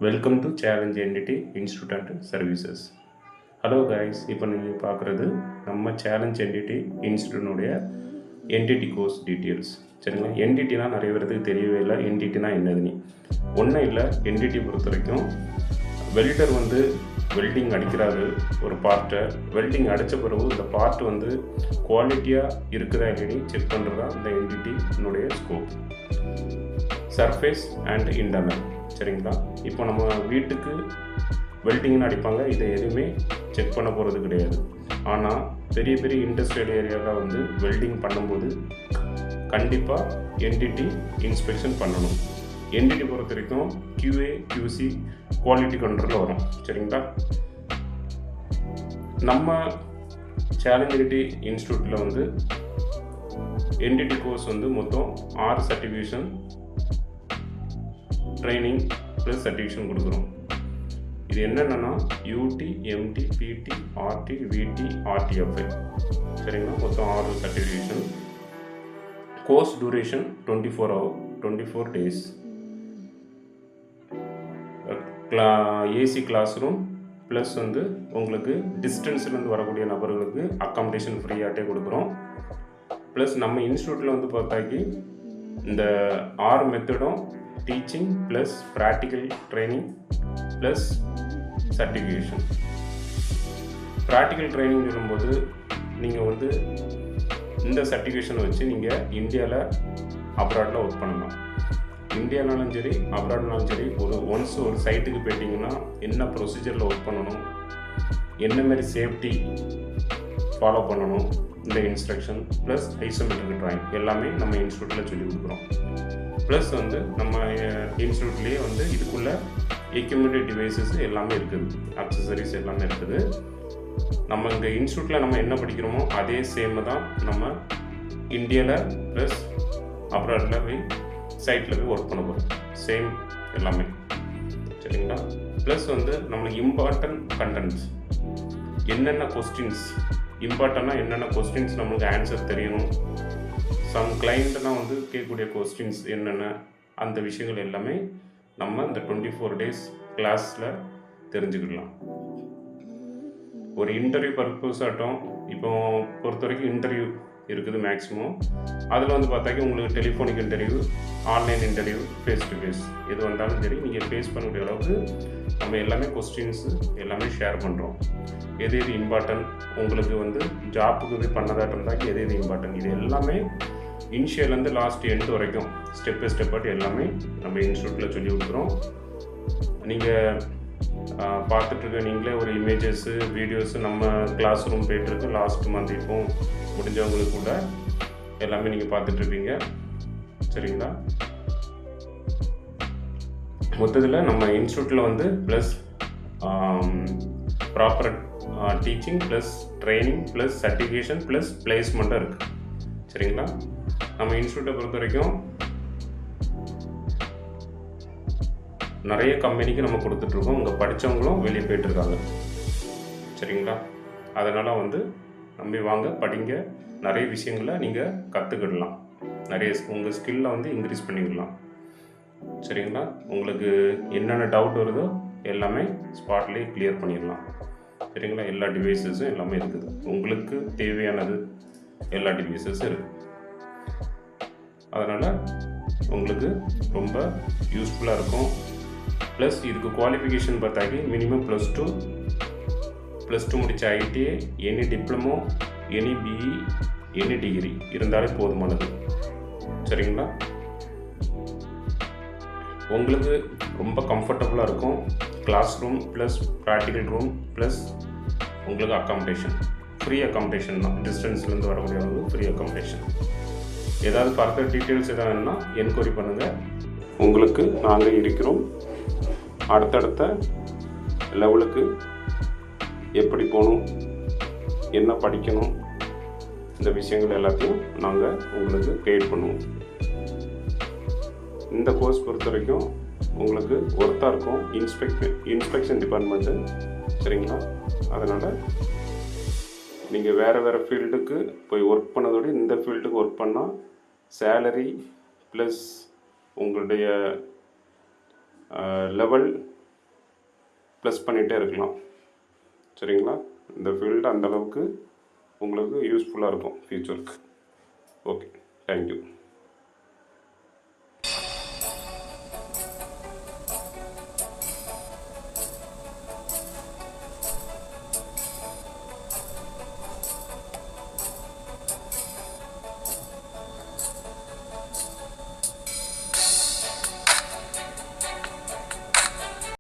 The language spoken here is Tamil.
Welcome to Challenge NTT institute and services. Hello guys, இப்போ நீங்கள் பார்க்குறது நம்ம சேலஞ்ச் என்டிடி இன்ஸ்டியூட்டினுடைய என்டிடி கோர்ஸ் டீட்டெயில்ஸ். சரிங்களா, என்டிடினா நிறைய பேருக்கு தெரியவே இல்லை. என்டிடினா என்னதுன்னு ஒன்றும் இல்லை. என்டிடி பொறுத்த வரைக்கும் வெல்டர் வெல்டிங் அடிக்கிறாரு ஒரு பார்ட்டை. வெல்டிங் அடித்த பிறகு இந்த பார்ட் குவாலிட்டியாக இருக்குதா இல்லைன்னு செக் பண்ணுறது தான் இந்த என்டிடினுடைய ஸ்கோப். Surface and internal. சரிங்களா, இப்போ நம்ம வீட்டுக்கு வெல்டிங்னு அடிப்பாங்க, இதை எதுவுமே செக் பண்ண போகிறது கிடையாது. ஆனால் பெரிய பெரிய இண்டஸ்ட்ரியல் ஏரியாவில் வெல்டிங் பண்ணும்போது கண்டிப்பாக என்டிடி இன்ஸ்பெக்ஷன் பண்ணணும். என்டிடி பொறுத்த வரைக்கும் QA QC குவாலிட்டி கண்ட்ரோலில் வரும். சரிங்களா, நம்ம சேலஞ்ச் என்டிடி இன்ஸ்டியூட்டில் என்டிடி கோர்ஸ் மொத்தம் 6 சர்டிஃபிகேஷன் ட்ரைனிங் ப்ளஸ் சர்டிஃபிகேஷன் கொடுக்குறோம். இது என்னென்னா UT MT PT RT VT RTFI. சரிங்களா, மொத்தம் 6 certification. Course duration 24 days. AC class room plus உங்களுக்கு டிஸ்டன்ஸ்லேருந்து வரக்கூடிய நபர்களுக்கு அக்காமடேஷன் ஃப்ரீயாகட்டே கொடுக்குறோம். ப்ளஸ் நம்ம இன்ஸ்டியூட்டில் பார்த்தாக்கி இந்த 6 மெத்தடும் teaching plus practical training plus certification. Practical training சொல்லும்போது நீங்கள் இந்த சர்டிஃபிகேஷனை வச்சு நீங்கள் இந்தியாவில் அப்ராடில் ஒர்க் பண்ணலாம். இந்தியானாலும் சரி அப்ராட்னாலும் சரி, ஒன்ஸ் ஒரு சைட்டுக்கு போயிட்டிங்கன்னா என்ன ப்ரொசீஜரில் ஒர்க் பண்ணணும், என்ன மாதிரி சேஃப்டி ஃபாலோ பண்ணணும், இந்த இன்ஸ்ட்ரக்ஷன் ப்ளஸ் ஐசோமெட்ரிக் ட்ராயிங் எல்லாமே நம்ம இன்ஸ்டியூட்டில் சொல்லிக் கொடுக்குறோம். ப்ளஸ் நம்ம இன்ஸ்டியூட்லேயே இதுக்குள்ளே எக்யூப்மெண்ட் டிவைசஸ் எல்லாமே இருக்குது, அக்சசரிஸ் எல்லாமே இருக்குது. நம்ம இந்த இன்ஸ்டியூட்டில் நம்ம என்ன படிக்கிறோமோ அதே சேம் தான் நம்ம இந்தியாவில் ப்ளஸ் அப்ராடில் போய் சைட்டில் போய் ஒர்க் பண்ண போகிறோம். சேம் எல்லாமே. சரிங்களா, ப்ளஸ் நம்மளுக்கு இம்பார்ட்டன்ட் கண்டென்ட்ஸ், என்னென்ன கொஸ்டின்ஸ் இம்பார்ட்டண்ட்டாக என்னென்ன கொஸ்டின்ஸ் நம்மளுக்கு ஆன்சர் தெரியணும், சம் கிளைண்ட்லாம் கேட்கக்கூடிய கொஸ்டின்ஸ் என்னென்ன, அந்த விஷயங்கள் எல்லாமே நம்ம இந்த 24 days கிளாஸில் தெரிஞ்சுக்கலாம். ஒரு இன்டர்வியூ பர்பஸ் ஆகட்டும், இப்போ பொறுத்த வரைக்கும் இன்டர்வியூ இருக்குது மேக்ஸிமம். அதில் பார்த்தாக்கி உங்களுக்கு telephonic interview, online interview, face to face எது வந்தாலும் சரி நீங்கள் ஃபேஸ் பண்ணக்கூடிய அளவுக்கு நம்ம எல்லாமே கொஸ்டின்ஸு எல்லாமே ஷேர் பண்ணுறோம். எது எது இம்பார்ட்டன்ட், உங்களுக்கு ஜாப்புக்கு போய் பண்ணதாக இருந்தாக்கி எது எது இம்பார்ட்டன்ட், இது எல்லாமே இனிஷியல்லேருந்து லாஸ்ட் எண்ட் வரைக்கும் ஸ்டெப் பை ஸ்டெப்பாக எல்லாமே நம்ம இன்ஸ்டியூட்டில் சொல்லி கொடுக்குறோம். நீங்கள் பார்த்துட்ருக்க நீங்களே ஒரு இமேஜஸ்ஸு வீடியோஸு நம்ம கிளாஸ் ரூம் போய்ட்டுருக்கு. லாஸ்ட் மந்த் இப்போ முடிஞ்சவங்களுக்கு கூட எல்லாமே நீங்கள் பார்த்துட்ருப்பீங்க. சரிங்களா, மொத்தத்தில் நம்ம இன்ஸ்டியூட்டில் plus proper teaching plus training plus certification plus பிளேஸ்மெண்ட்டாக இருக்குது. சரிங்களா, நம்ம இன்ஸ்டியூட்டை பொறுத்த வரைக்கும் நிறைய கம்பெனிக்கு நம்ம கொடுத்துட்ருக்கோம். இங்கே படித்தவங்களும் வெளியே போய்ட்டுருக்காங்க. சரிங்களா, அதனால் நம்பி வாங்க, படிங்க, நிறைய விஷயங்களை நீங்கள் கற்றுக்கிடலாம், நிறைய உங்கள் ஸ்கில்லை இன்க்ரீஸ் பண்ணிக்கலாம். சரிங்களா, உங்களுக்கு என்னென்ன டவுட் வருதோ எல்லாமே ஸ்பாட்லேயே கிளியர் பண்ணிடலாம். சரிங்களா, எல்லா டிவைசஸும் எல்லாமே இருக்குது, உங்களுக்கு தேவையானது எல்லா டிவைசஸும் இருக்குது. அதனால் உங்களுக்கு ரொம்ப யூஸ்ஃபுல்லாக இருக்கும். ப்ளஸ் இதுக்கு குவாலிஃபிகேஷன் பார்த்தாக்கி மினிமம் +2 முடித்த ITI, any diploma, any BE, any degree இருந்தாலே போதுமானது. சரிங்களா, உங்களுக்கு ரொம்ப கம்ஃபர்டபுளாக இருக்கும். Class room plus practical room plus உங்களுக்கு அக்காமடேஷன், ஃப்ரீ அக்காமடேஷன் தான். டிஸ்டன்ஸ்லேருந்து வரக்கூடியவங்களுக்கு ஃப்ரீ அக்காமடேஷன். ஏதாவது ஃபர்தர் டீட்டெயில்ஸ் எதாவதுன்னா என்கொயரி பண்ணுங்கள், உங்களுக்கு நாங்கள் இருக்கிறோம். அடுத்தடுத்த லெவலுக்கு எப்படி போகணும், என்ன படிக்கணும், இந்த விஷயங்கள் எல்லாத்தையும் நாங்கள் உங்களுக்கு கைட் பண்ணுவோம். இந்த கோர்ஸ் பொறுத்த வரைக்கும் உங்களுக்கு ஒர்த்தாக இருக்கும். Inspection department. சரிங்களா, அதனால் நீங்கள் வேறு ஃபீல்டுக்கு போய் ஒர்க் பண்ணதோட இந்த ஃபீல்டுக்கு ஒர்க் பண்ணால் சேலரி ப்ளஸ் உங்களுடைய லெவல் ப்ளஸ் பண்ணிகிட்டே இருக்கலாம். சரிங்களா? இந்த ஃபீல்டு அந்தளவுக்கு உங்களுக்கு யூஸ்ஃபுல்லாக இருக்கும் ஃப்யூச்சருக்கு. Okay, thank you.